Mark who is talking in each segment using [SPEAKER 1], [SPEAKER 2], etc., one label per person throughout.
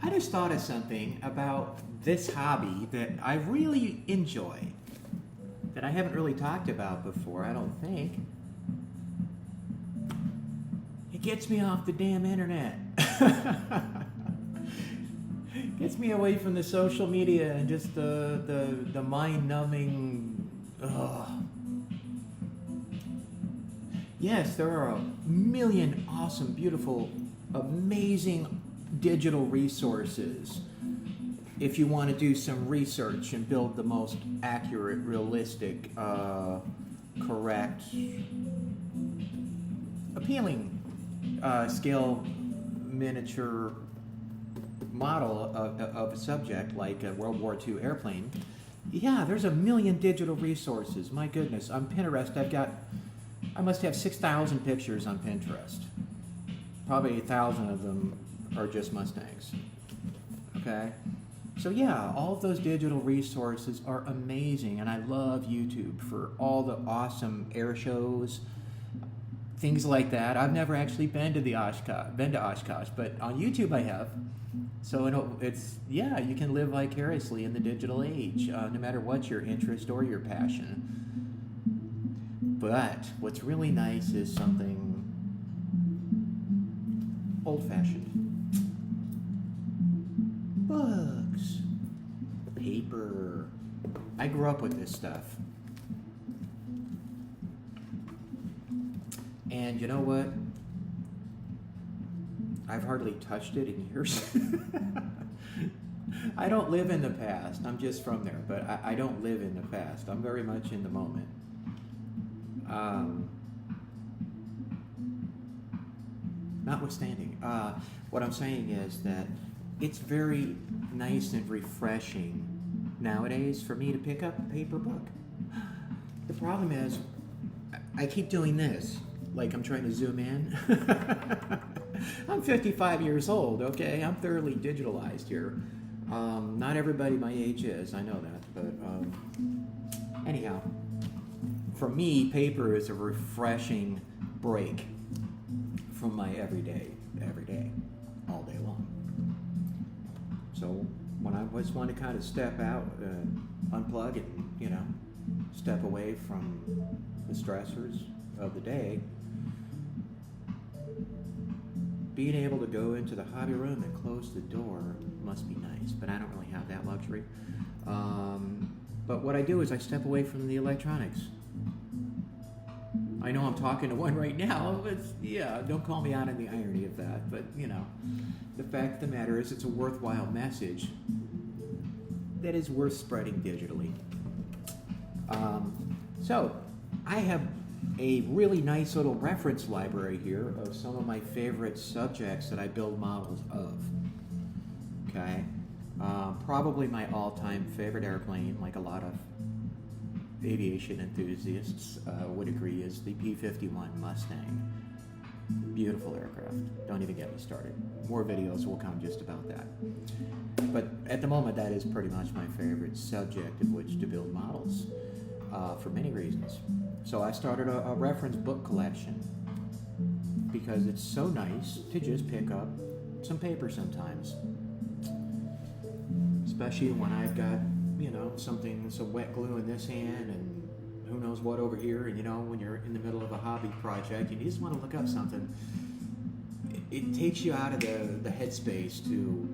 [SPEAKER 1] I just thought of something about this hobby that I really enjoy that I haven't really talked about before, I don't think. It gets me off the damn internet. Gets me away from the social media and just the mind-numbing. Ugh. Yes, there are a million awesome, beautiful, amazing digital resources if you want to do some research and build the most accurate, realistic, correct, appealing scale miniature model of a subject like a World War II airplane. Yeah, there's a million digital resources. My goodness, on Pinterest, I must have 6,000 pictures on Pinterest. Probably 1,000 of them are just Mustangs. Okay? So yeah, all of those digital resources are amazing, and I love YouTube for all the awesome air shows, things like that. I've never actually been to Oshkosh, but on YouTube I have. So yeah, you can live vicariously in the digital age, no matter what your interest or your passion. But what's really nice is something old-fashioned. Books, paper. I grew up with this stuff. And you know what? I've hardly touched it in years. I don't live in the past. I'm just from there, but I don't live in the past. I'm very much in the moment. Notwithstanding, what I'm saying is that it's very nice and refreshing nowadays for me to pick up a paper book. The problem is, I keep doing this, like I'm trying to zoom in. I'm 55 years old, okay? I'm thoroughly digitalized here. Not everybody my age is, I know that, but anyhow. For me, paper is a refreshing break from my everyday, all day long. So when I just want to kind of step out, unplug and, step away from the stressors of the day, being able to go into the hobby room and close the door must be nice, but I don't really have that luxury. But what I do is I step away from the electronics. I know I'm talking to one right now, but yeah, don't call me out on the irony of that. But, the fact of the matter is it's a worthwhile message that is worth spreading digitally. So, I have a really nice little reference library here of some of my favorite subjects that I build models of. Okay? Probably my all-time favorite airplane, like a lot of aviation enthusiasts would agree, is the P-51 Mustang. Beautiful aircraft. Don't even get me started. More videos will come just about that. But at the moment, that is pretty much my favorite subject of which to build models for many reasons. So I started a reference book collection because it's so nice to just pick up some paper sometimes. Especially when I've got some wet glue in this hand and who knows what over here, and when you're in the middle of a hobby project and you just want to look up something, it takes you out of the headspace to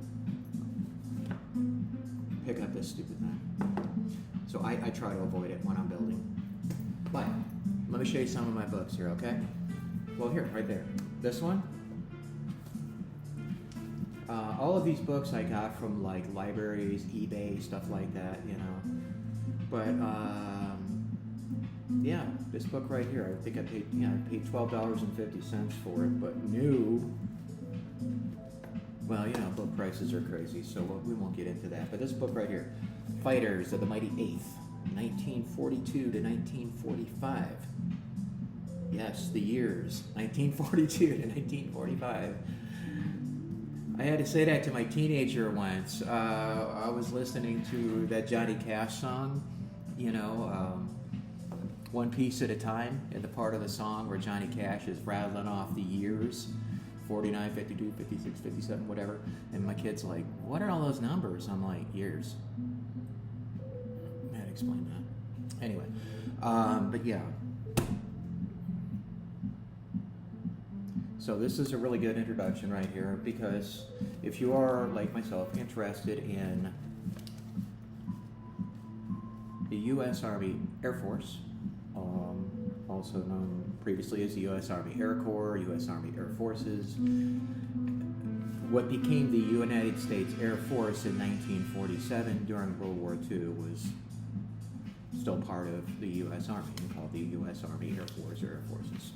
[SPEAKER 1] pick up this stupid thing. So I try to avoid it when I'm building. But let me show you some of my books here, okay? Well, here, right there. This one. All of these books I got from like libraries, eBay, stuff like that, But yeah, this book right here, I think I paid $12.50 for it, but new. Well, book prices are crazy, so we won't get into that. But this book right here, Fighters of the Mighty Eighth, 1942 to 1945. Yes, the years, 1942 to 1945. I had to say that to my teenager once. I was listening to that Johnny Cash song, One Piece at a Time, in the part of the song where Johnny Cash is rattling off the years 49, 52, 56, 57, whatever. And my kid's like, what are all those numbers? I'm like, years. I had to explain that. Anyway, but yeah. So this is a really good introduction right here, because if you are, like myself, interested in the U.S. Army Air Force, also known previously as the U.S. Army Air Corps, U.S. Army Air Forces, what became the United States Air Force in 1947 during World War II was still part of the U.S. Army and called the U.S. Army Air Force or Air Forces.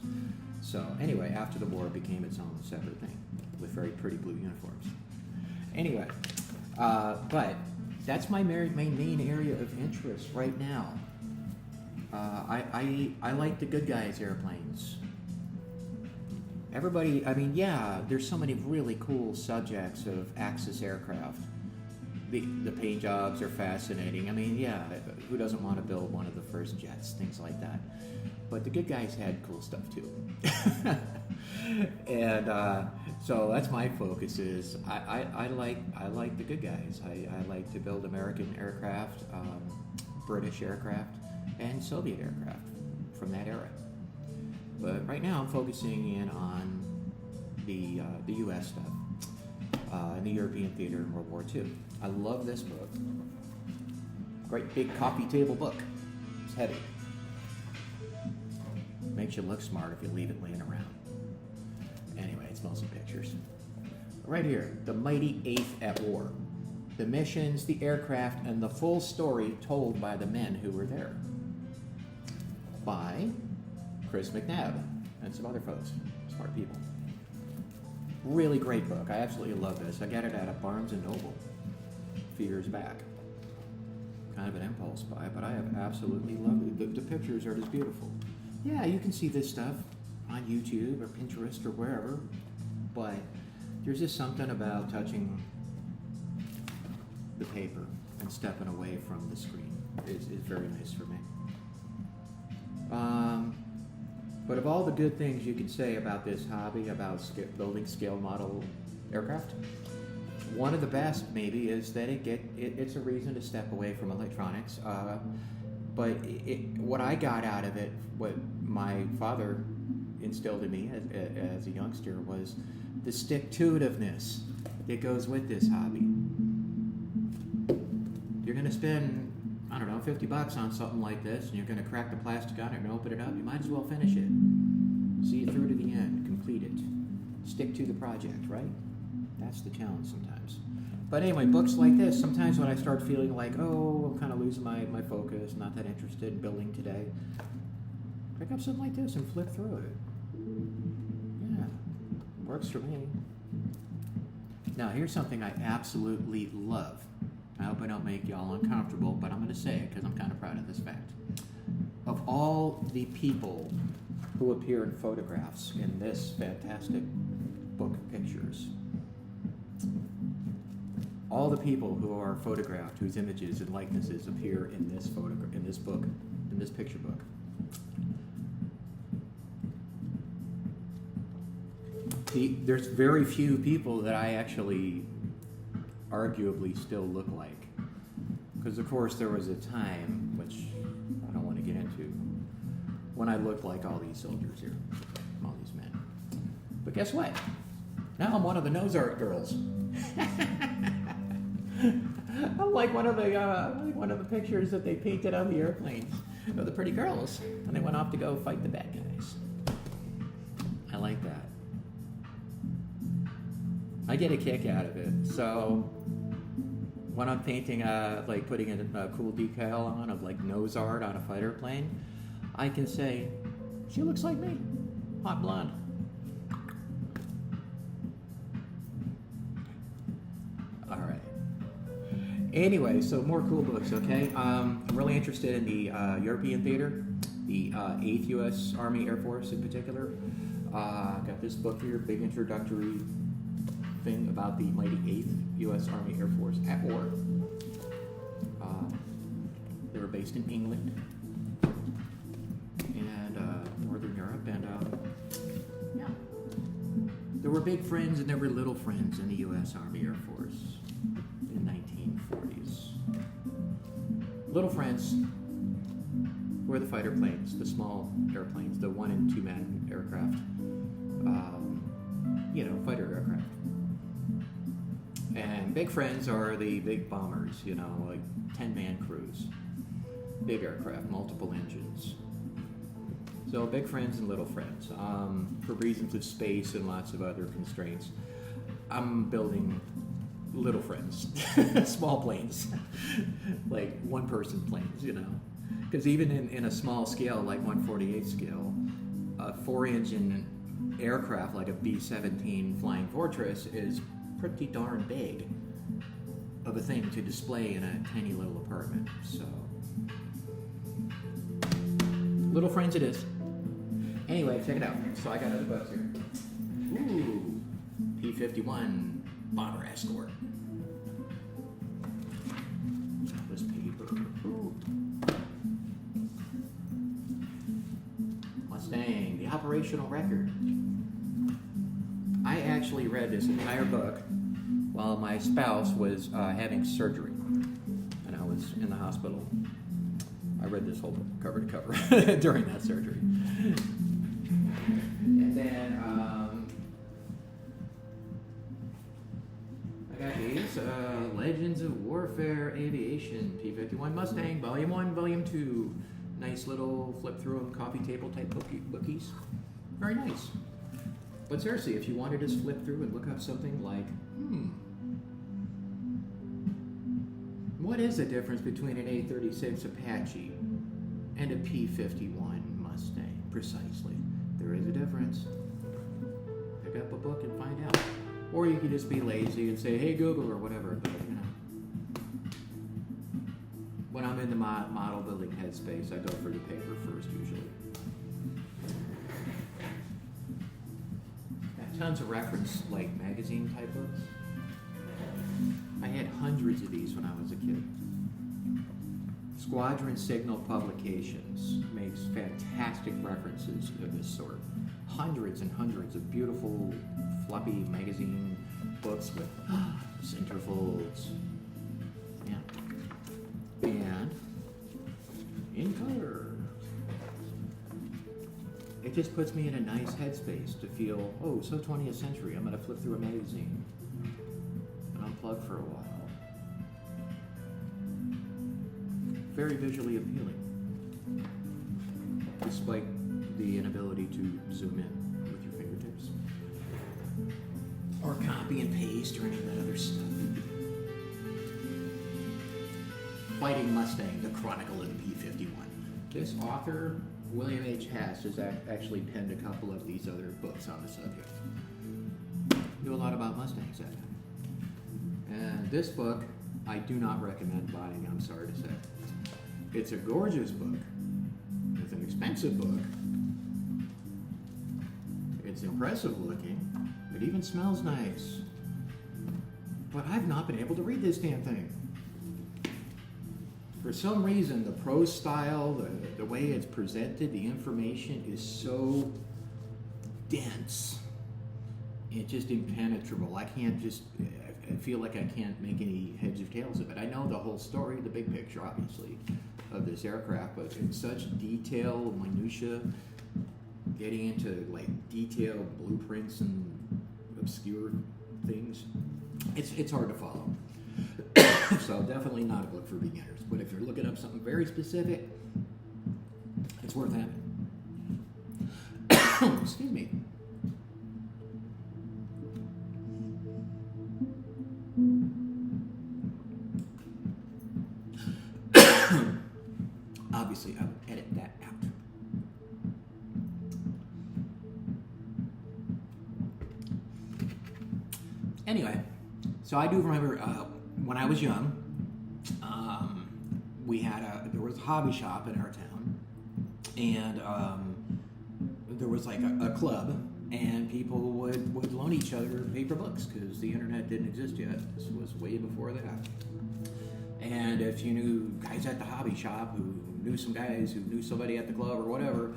[SPEAKER 1] So anyway, after the war, it became its own separate thing with very pretty blue uniforms. Anyway, but that's my main area of interest right now. I like the good guys airplanes. Everybody, I mean, yeah, there's so many really cool subjects of Axis aircraft. The paint jobs are fascinating. I mean, yeah, who doesn't want to build one of the first jets, things like that. But the good guys had cool stuff too. And so that's my focus is I like the good guys. I like to build American aircraft, British aircraft, and Soviet aircraft from that era. But right now I'm focusing in on the U.S. stuff, in the European theater in World War II. I love this book. Great big coffee table book. It's heavy. Makes you look smart if you leave it laying around. Anyway, it's mostly pictures. Right here, the mighty 8th at war. The missions, the aircraft, and the full story told by the men who were there. By Chris McNabb and some other folks, smart people. Really great book. I absolutely love this. I got it at a Barnes & Noble a few years back. Kind of an impulse buy, but I have absolutely loved it. The pictures are just beautiful. Yeah, you can see this stuff on YouTube or Pinterest or wherever, but there's just something about touching the paper and stepping away from the screen. It's very nice for me. But of all the good things you can say about this hobby, about building scale model aircraft, one of the best maybe is that it's a reason to step away from electronics. But what I got out of it, what my father instilled in me as a youngster, was the stick-to-itiveness that goes with this hobby. You're going to spend, I don't know, $50 on something like this, and you're going to crack the plastic on it and open it up. You might as well finish it. See it through to the end. Complete it. Stick to the project, right? That's the challenge sometimes. But anyway, books like this, sometimes when I start feeling like, oh, I'm kind of losing my focus, not that interested in building today, pick up something like this and flip through it. Yeah, works for me. Now, here's something I absolutely love. I hope I don't make y'all uncomfortable, but I'm going to say it because I'm kind of proud of this fact. Of all the people who appear in photographs in this fantastic book of pictures, all the people who are photographed, whose images and likenesses appear in this book, in this picture book. There's very few people that I actually arguably still look like. Because of course there was a time, which I don't want to get into, when I looked like all these soldiers here, all these men. But guess what? Now I'm one of the nose art girls. I'm like one of the pictures that they painted on the airplanes of the pretty girls, and they went off to go fight the bad guys. I like that. I get a kick out of it. So when I'm painting, like putting a cool decal on of like nose art on a fighter plane, I can say, she looks like me, hot blonde. All right. Anyway, so more cool books, okay? I'm really interested in the European theater, the 8th U.S. Army Air Force in particular. Got this book here, big introductory thing about the mighty 8th U.S. Army Air Force at war. They were based in England and Northern Europe, and yeah. There were big friends and there were little friends in the U.S. Army Air Force in 1940s. Little friends were the fighter planes, the small airplanes, the 1- and 2-man aircraft, fighter aircraft. And big friends are the big bombers, like 10-man crews, big aircraft, multiple engines. So big friends and little friends. For reasons of space and lots of other constraints, I'm building little friends, small planes, like one-person planes, Because even in a small scale, like 1/48 scale, a 4-engine aircraft like a B-17 Flying Fortress is pretty darn big of a thing to display in a tiny little apartment. So, little friends it is. Anyway, check it out. So I got other books here. Ooh, P-51 Bomber Escort. This paper. Ooh. Mustang, the operational record. I actually read this entire book while my spouse was having surgery, and I was in the hospital. I read this whole book cover to cover during that surgery. And then I got these Legends of Warfare Aviation P-51 Mustang Volume 1, Volume 2. Nice little flip through them, coffee table type bookies. Very nice. But seriously, if you wanted to just flip through and look up something like, what is the difference between an A-36 Apache and a P-51 Mustang? Precisely. There is a difference. Pick up a book and find out. Or you could just be lazy and say, hey, Google, or whatever. But, when I'm in the model building headspace, I go for the paper first, usually. Tons of reference, like magazine type books. I had hundreds of these when I was a kid. Squadron Signal Publications makes fantastic references of this sort. Hundreds and hundreds of beautiful, floppy magazine books with centerfolds. Yeah. And in color. It just puts me in a nice headspace to feel, so 20th century. I'm going to flip through a magazine and unplug for a while. Very visually appealing, despite the inability to zoom in with your fingertips. Or copy and paste or any of that other stuff. Fighting Mustang, the Chronicle of the P-51. This author, William H. Hess, has actually penned a couple of these other books on the subject. Knew a lot about Mustangs that time. And this book, I do not recommend buying, I'm sorry to say. It's a gorgeous book. It's an expensive book. It's impressive looking. It even smells nice. But I've not been able to read this damn thing. For some reason, the prose style, the way it's presented, the information is so dense. It's just impenetrable. I feel like I can't make any heads or tails of it. I know the whole story, the big picture, obviously, of this aircraft, but in such detail, minutia, getting into like detailed blueprints and obscure things, it's hard to follow. So definitely not a book for beginners. But if you're looking up something very specific, it's worth having. Excuse me. Obviously, I would edit that out. Anyway, so I do remember when I was young, there was a hobby shop in our town, and there was like a club, and people would loan each other paper books because the internet didn't exist yet. This was way before that. And if you knew guys at the hobby shop who knew some guys who knew somebody at the club or whatever,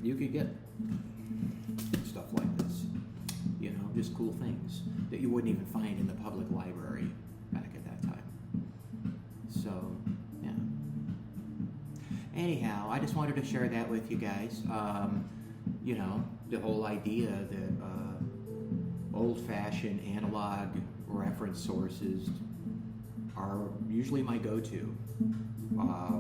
[SPEAKER 1] you could get stuff like this. just cool things that you wouldn't even find in the public library back at that time. So, yeah. Anyhow, I just wanted to share that with you guys. You know, the whole idea that old-fashioned analog reference sources are usually my go-to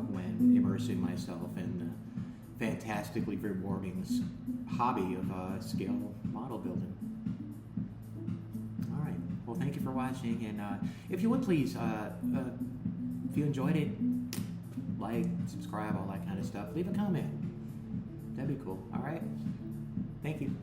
[SPEAKER 1] when immersing myself in the fantastically rewarding hobby of scale model building. All right. Well, thank you for watching, and if you would please, if you enjoyed it, like, subscribe, all that kind of stuff. Leave a comment. That'd be cool. All right. Thank you.